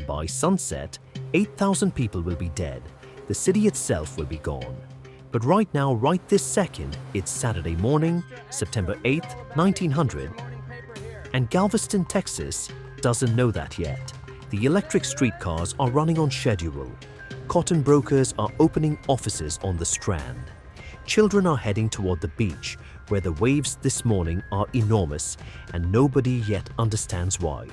by sunset, 8,000 people will be dead. The city itself will be gone. But right now, right this second, it's Saturday morning, September 8th, 1900, and Galveston, Texas doesn't know that yet. The electric streetcars are running on schedule. Cotton brokers are opening offices on the Strand. Children are heading toward the beach, where the waves this morning are enormous and nobody yet understands why.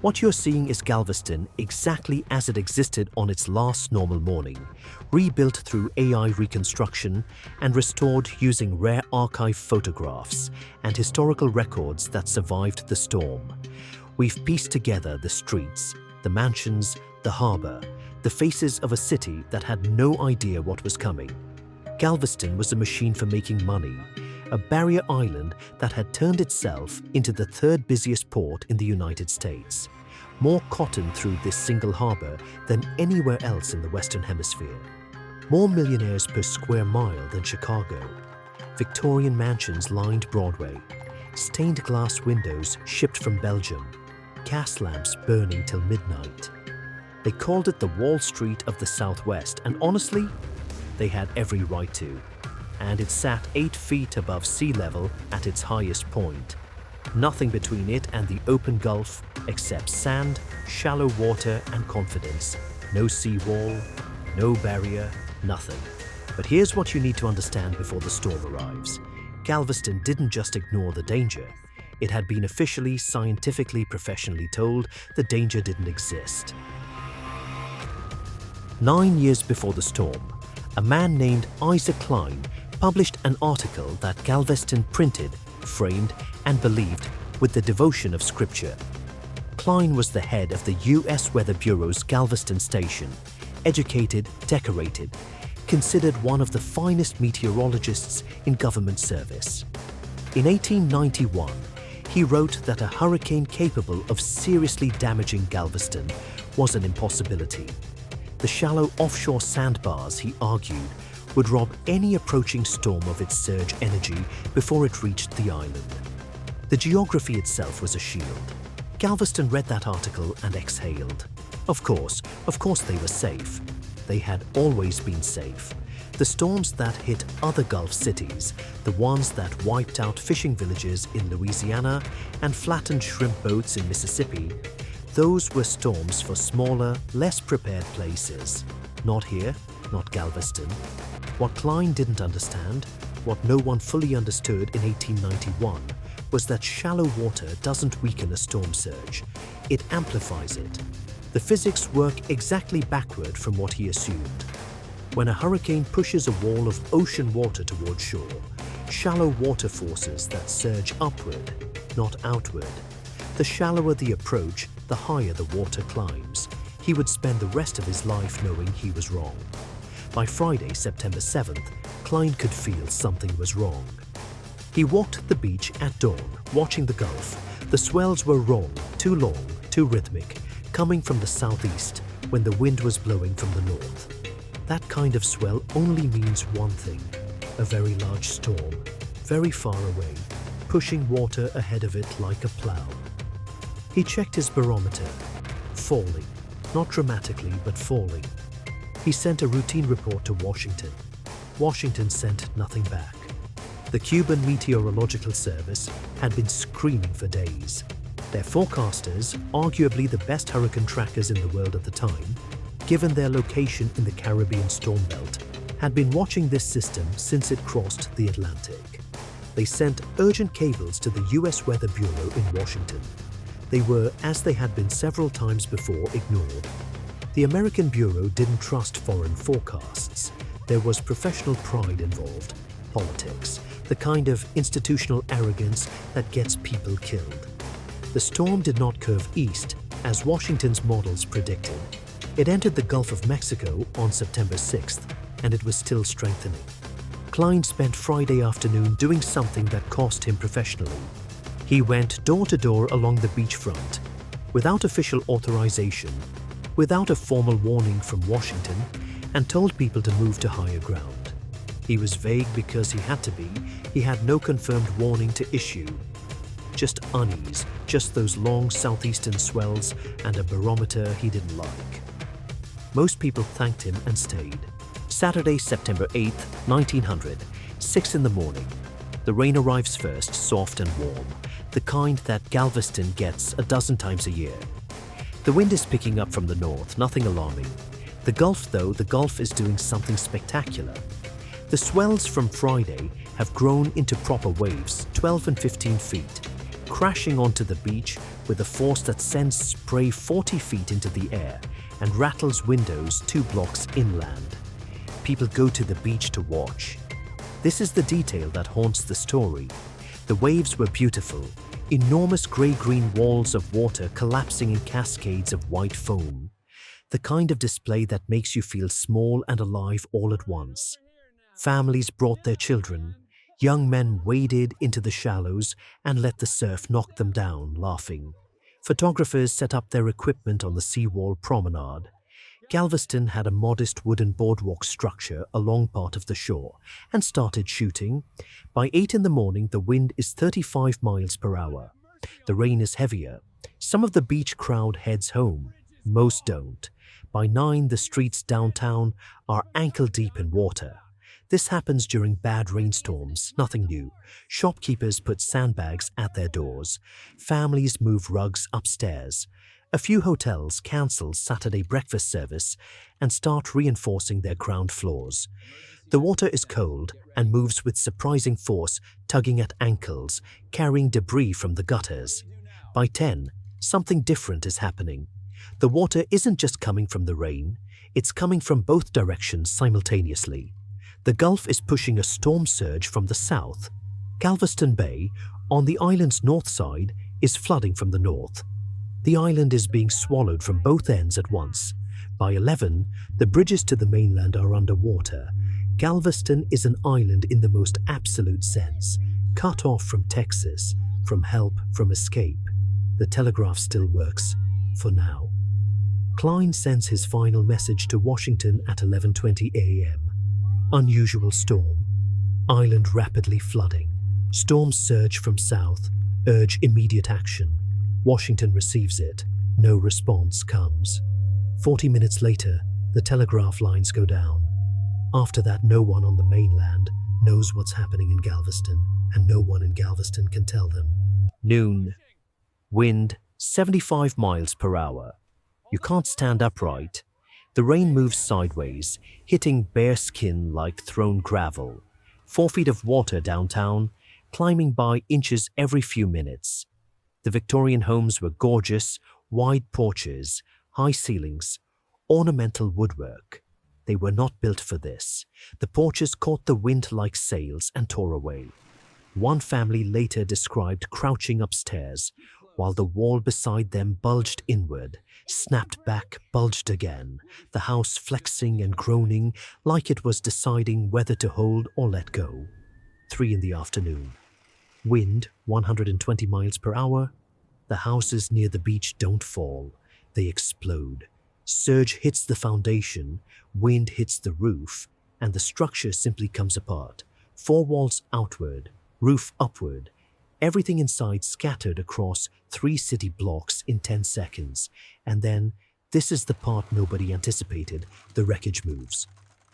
What you're seeing is Galveston exactly as it existed on its last normal morning, rebuilt through AI reconstruction and restored using rare archive photographs and historical records that survived the storm. We've pieced together the streets, the mansions, the harbor, the faces of a city that had no idea what was coming. Galveston was a machine for making money, a barrier island that had turned itself into the third busiest port in the United States. More cotton through this single harbor than anywhere else in the Western Hemisphere. More millionaires per square mile than Chicago. Victorian mansions lined Broadway. Stained glass windows shipped from Belgium. Gas lamps burning till midnight. They called it the Wall Street of the Southwest, and honestly, they had every right to. And it sat 8 feet above sea level at its highest point. Nothing between it and the open Gulf except sand, shallow water and confidence. No seawall, no barrier, nothing. But here's what you need to understand before the storm arrives. Galveston didn't just ignore the danger. It had been officially, scientifically, professionally told the danger didn't exist. 9 years before the storm, a man named Isaac Cline published an article that Galveston printed, framed, and believed with the devotion of scripture. Cline was the head of the U.S. Weather Bureau's Galveston station, educated, decorated, considered one of the finest meteorologists in government service. In 1891, he wrote that a hurricane capable of seriously damaging Galveston was an impossibility. The shallow offshore sandbars, he argued, would rob any approaching storm of its surge energy before it reached the island. The geography itself was a shield. Galveston read that article and exhaled. Of course they were safe. They had always been safe. The storms that hit other Gulf cities, the ones that wiped out fishing villages in Louisiana and flattened shrimp boats in Mississippi, those were storms for smaller, less prepared places. Not here, not Galveston. What Cline didn't understand, what no one fully understood in 1891, was that shallow water doesn't weaken a storm surge. It amplifies it. The physics work exactly backward from what he assumed. When a hurricane pushes a wall of ocean water toward shore, shallow water forces that surge upward, not outward. The shallower the approach, the higher the water climbs. He would spend the rest of his life knowing he was wrong. By Friday, September 7th, Cline could feel something was wrong. He walked the beach at dawn, watching the Gulf. The swells were wrong, too long, too rhythmic, coming from the southeast when the wind was blowing from the north. That kind of swell only means one thing: a very large storm, very far away, pushing water ahead of it like a plow. He checked his barometer. Falling. Not dramatically, but falling. He sent a routine report to Washington. Washington sent nothing back. The Cuban Meteorological Service had been screaming for days. Their forecasters, arguably the best hurricane trackers in the world at the time, given their location in the Caribbean storm belt, had been watching this system since it crossed the Atlantic. They sent urgent cables to the U.S. Weather Bureau in Washington. They were, as they had been several times before, ignored. The American Bureau didn't trust foreign forecasts. There was professional pride involved, politics, the kind of institutional arrogance that gets people killed. The storm did not curve east, as Washington's models predicted. It entered the Gulf of Mexico on September 6th, and it was still strengthening. Cline spent Friday afternoon doing something that cost him professionally. He went door to door along the beachfront, without official authorization, without a formal warning from Washington, and told people to move to higher ground. He was vague because he had to be. He had no confirmed warning to issue. just unease, just those long southeastern swells and a barometer he didn't like. Most people thanked him and stayed. Saturday, September 8th, 1900, 6 in the morning. The rain arrives first, soft and warm, the kind that Galveston gets a dozen times a year. The wind is picking up from the north, nothing alarming. The Gulf, though, the Gulf is doing something spectacular. The swells from Friday have grown into proper waves, 12 and 15 feet, crashing onto the beach with a force that sends spray 40 feet into the air and rattles windows 2 blocks inland. People go to the beach to watch. This is the detail that haunts the story. The waves were beautiful, enormous grey-green walls of water collapsing in cascades of white foam. The kind of display that makes you feel small and alive all at once. Families brought their children. Young men waded into the shallows and let the surf knock them down, laughing. Photographers set up their equipment on the seawall promenade. Galveston had a modest wooden boardwalk structure along part of the shore and started shooting. By 8 in the morning, the wind is 35 miles per hour. The rain is heavier. Some of the beach crowd heads home. Most don't. By 9, the streets downtown are ankle-deep in water. This happens during bad rainstorms, nothing new. Shopkeepers put sandbags at their doors. Families move rugs upstairs. A few hotels cancel Saturday breakfast service and start reinforcing their ground floors. The water is cold and moves with surprising force, tugging at ankles, carrying debris from the gutters. By 10, something different is happening. The water isn't just coming from the rain, it's coming from both directions simultaneously. The Gulf is pushing a storm surge from the south. Galveston Bay, on the island's north side, is flooding from the north. The island is being swallowed from both ends at once. By 11, the bridges to the mainland are underwater. Galveston is an island in the most absolute sense, cut off from Texas, from help, from escape. The telegraph still works, for now. Cline sends his final message to Washington at 11:20 a.m. Unusual storm. Island rapidly flooding. Storm surge from south. Urge immediate action. Washington receives it. No response comes. 40 minutes later, the telegraph lines go down. After that, no one on the mainland knows what's happening in Galveston, and no one in Galveston can tell them. Noon. Wind 75 miles per hour. You can't stand upright. The rain moves sideways, hitting bare skin like thrown gravel. 4 feet of water downtown, climbing by inches every few minutes. The Victorian homes were gorgeous, wide porches, high ceilings, ornamental woodwork. They were not built for this. The porches caught the wind like sails and tore away. One family later described crouching upstairs, while the wall beside them bulged inward, snapped back, bulged again, the house flexing and groaning like it was deciding whether to hold or let go. 3 in the afternoon. Wind 120 miles per hour. The houses near the beach don't fall. They explode. Surge hits the foundation, wind hits the roof, and the structure simply comes apart. 4 walls outward, roof upward. Everything inside scattered across 3 city blocks in 10 seconds. And then, this is the part nobody anticipated, the wreckage moves.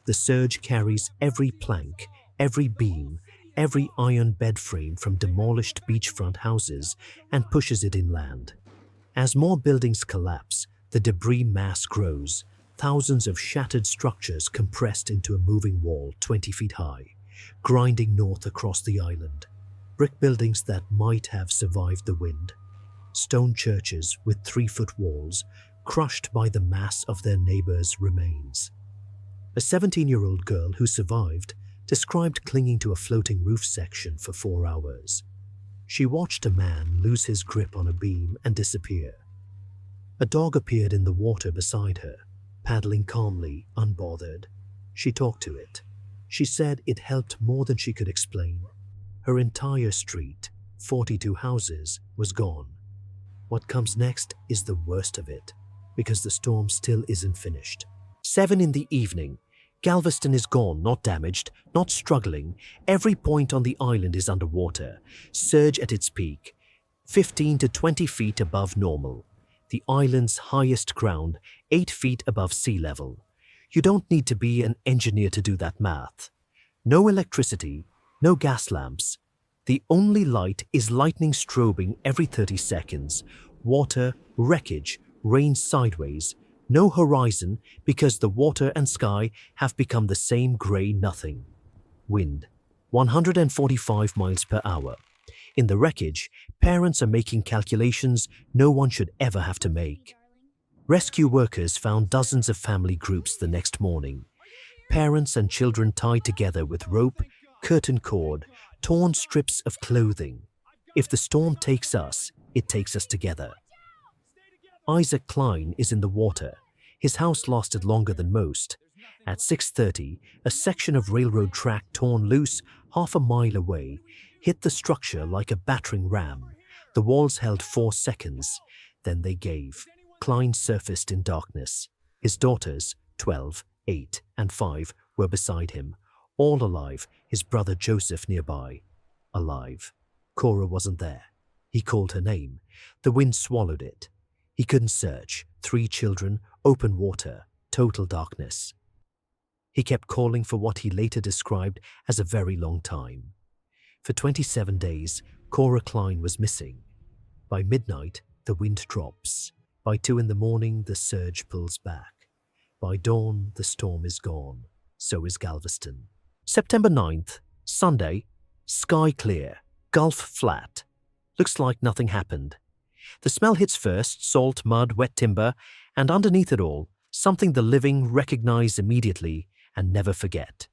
The surge carries every plank, every beam, every iron bed frame from demolished beachfront houses and pushes it inland. As more buildings collapse, the debris mass grows, thousands of shattered structures compressed into a moving wall 20 feet high, grinding north across the island. Brick buildings that might have survived the wind. Stone churches with 3-foot walls, crushed by the mass of their neighbors' remains. A 17-year-old girl who survived described clinging to a floating roof section for 4 hours. She watched a man lose his grip on a beam and disappear. A dog appeared in the water beside her, paddling calmly, unbothered. She talked to it. She said it helped more than she could explain. Her entire street, 42 houses, was gone. What comes next is the worst of it, because the storm still isn't finished. 7 in the evening. Galveston is gone, not damaged, not struggling. Every point on the island is underwater. Surge at its peak. 15 to 20 feet above normal. The island's highest ground, 8 feet above sea level. You don't need to be an engineer to do that math. No electricity, no gas lamps. The only light is lightning strobing every 30 seconds. Water, wreckage, rain sideways. No horizon because the water and sky have become the same grey nothing. Wind, 145 miles per hour. In the wreckage, parents are making calculations no one should ever have to make. Rescue workers found dozens of family groups the next morning. Parents and children tied together with rope, curtain cord, torn strips of clothing. If the storm takes us, it takes us together. Isaac Cline is in the water. His house lasted longer than most. At 6:30, a section of railroad track torn loose half a mile away hit the structure like a battering ram. The walls held 4 seconds. Then they gave. Cline surfaced in darkness. His daughters, 12, 8, and 5, were beside him, all alive, his brother Joseph nearby. Alive. Cora wasn't there. He called her name. The wind swallowed it. He couldn't search. 3 children, open water, total darkness. He kept calling for what he later described as a very long time. For 27 days, Cora Cline was missing. By midnight, the wind drops. By 2 in the morning, the surge pulls back. By dawn, the storm is gone. So is Galveston. September 9th, Sunday, sky clear, Gulf flat. Looks like nothing happened. The smell hits first, salt, mud, wet timber, and underneath it all, something the living recognize immediately and never forget.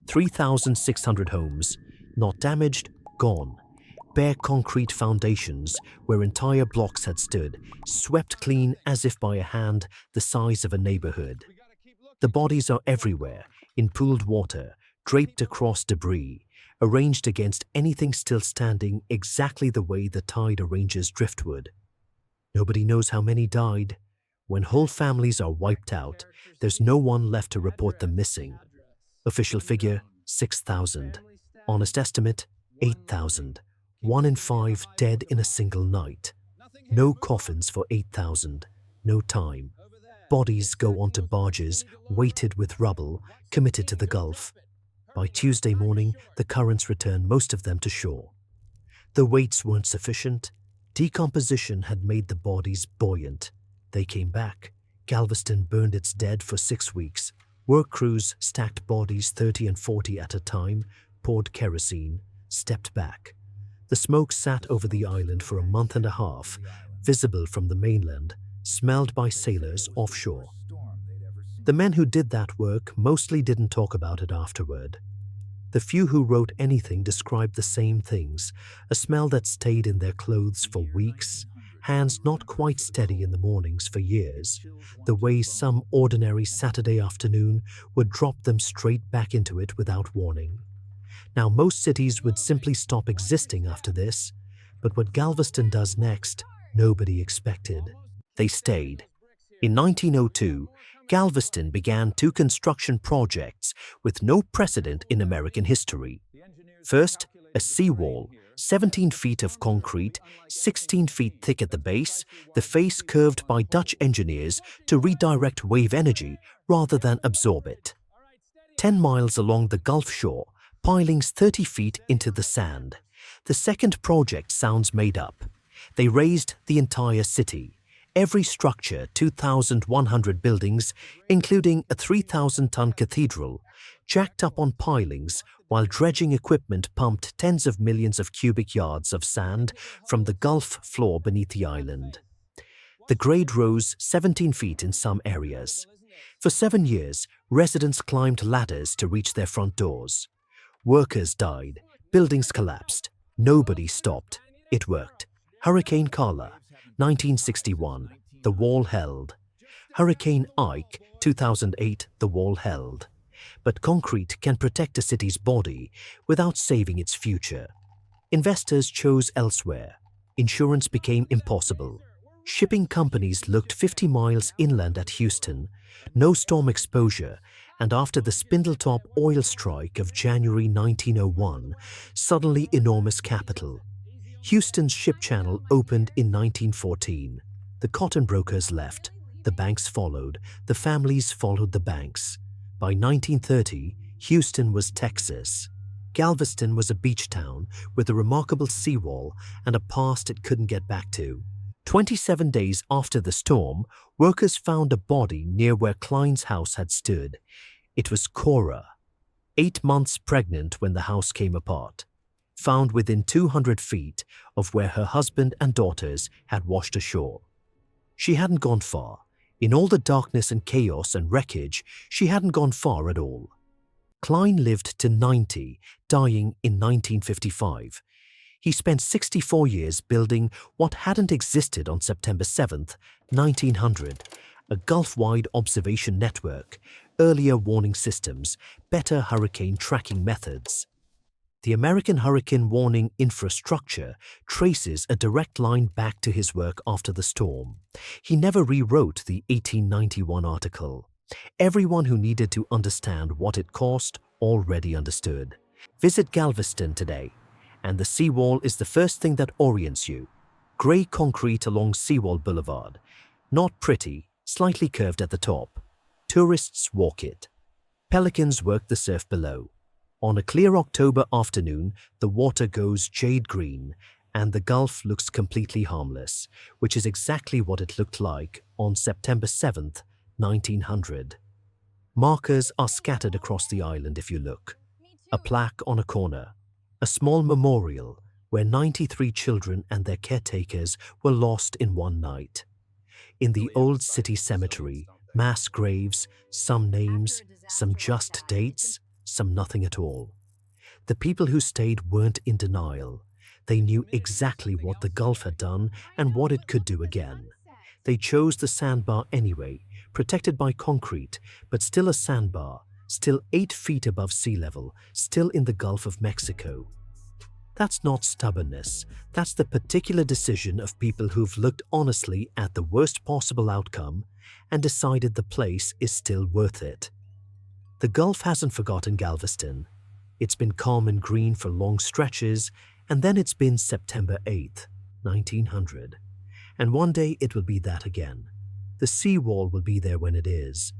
3,600 homes, not damaged, gone. Bare concrete foundations where entire blocks had stood, swept clean as if by a hand the size of a neighborhood. The bodies are everywhere, in pooled water, draped across debris, arranged against anything still standing exactly the way the tide arranges driftwood. Nobody knows how many died. When whole families are wiped out, there's no one left to report them missing. Official figure, 6,000. Honest estimate, 8,000. 1 in 5 dead in a single night. No coffins for 8,000. No time. Bodies go onto barges weighted with rubble, committed to the Gulf. By Tuesday morning, the currents return most of them to shore. The weights weren't sufficient. Decomposition had made the bodies buoyant. They came back. Galveston burned its dead for 6 weeks. Work crews stacked bodies 30 and 40 at a time, poured kerosene, stepped back. The smoke sat over the island for a month and a half, visible from the mainland, smelled by sailors offshore. The men who did that work mostly didn't talk about it afterward. The few who wrote anything described the same things, a smell that stayed in their clothes for weeks, hands not quite steady in the mornings for years, the way some ordinary Saturday afternoon would drop them straight back into it without warning. Now, most cities would simply stop existing after this, but what Galveston does next, nobody expected. They stayed. In 1902, Galveston began 2 construction projects with no precedent in American history. First, a seawall, 17 feet of concrete, 16 feet thick at the base, the face curved by Dutch engineers to redirect wave energy rather than absorb it. 10 miles along the Gulf shore, pilings 30 feet into the sand. The second project sounds made up. They raised the entire city. Every structure, 2,100 buildings, including a 3,000-ton cathedral, jacked up on pilings while dredging equipment pumped tens of millions of cubic yards of sand from the Gulf floor beneath the island. The grade rose 17 feet in some areas. For 7 years, residents climbed ladders to reach their front doors. Workers died. Buildings collapsed. Nobody stopped. It worked. Hurricane Carla, 1961, the wall held. Hurricane Ike, 2008, the wall held. But concrete can protect a city's body without saving its future. Investors chose elsewhere. Insurance became impossible. Shipping companies looked 50 miles inland at Houston, no storm exposure, and after the Spindletop oil strike of January 1901, suddenly enormous capital. Houston's ship channel opened in 1914. The cotton brokers left. The banks followed. The families followed the banks. By 1930, Houston was Texas. Galveston was a beach town with a remarkable seawall and a past it couldn't get back to. 27 days after the storm, workers found a body near where Cline's house had stood. It was Cora, 8 months pregnant when the house came apart, found within 200 feet of where her husband and daughters had washed ashore. She hadn't gone far. In all the darkness and chaos and wreckage, she hadn't gone far at all. Cline lived to 90, dying in 1955. He spent 64 years building what hadn't existed on September 7, 1900, a Gulf-wide observation network, earlier warning systems, better hurricane tracking methods. The American hurricane warning infrastructure traces a direct line back to his work after the storm. He never rewrote the 1891 article. Everyone who needed to understand what it cost already understood. Visit Galveston today, and the seawall is the first thing that orients you. Grey concrete along Seawall Boulevard. Not pretty, slightly curved at the top. Tourists walk it. Pelicans work the surf below. On a clear October afternoon, the water goes jade green, and the Gulf looks completely harmless, which is exactly what it looked like on September 7th, 1900. Markers are scattered across the island if you look. A plaque on a corner. A small memorial where 93 children and their caretakers were lost in one night. In the old city cemetery, mass graves, some names, some just dates, some nothing at all. The people who stayed weren't in denial. They knew exactly what the Gulf had done and what it could do again. They chose the sandbar anyway, protected by concrete, but still a sandbar, still 8 feet above sea level, still in the Gulf of Mexico. That's not stubbornness. That's the particular decision of people who've looked honestly at the worst possible outcome and decided the place is still worth it. The Gulf hasn't forgotten Galveston. It's been calm and green for long stretches, and then it's been September 8th, 1900. And one day it will be that again. The seawall will be there when it is.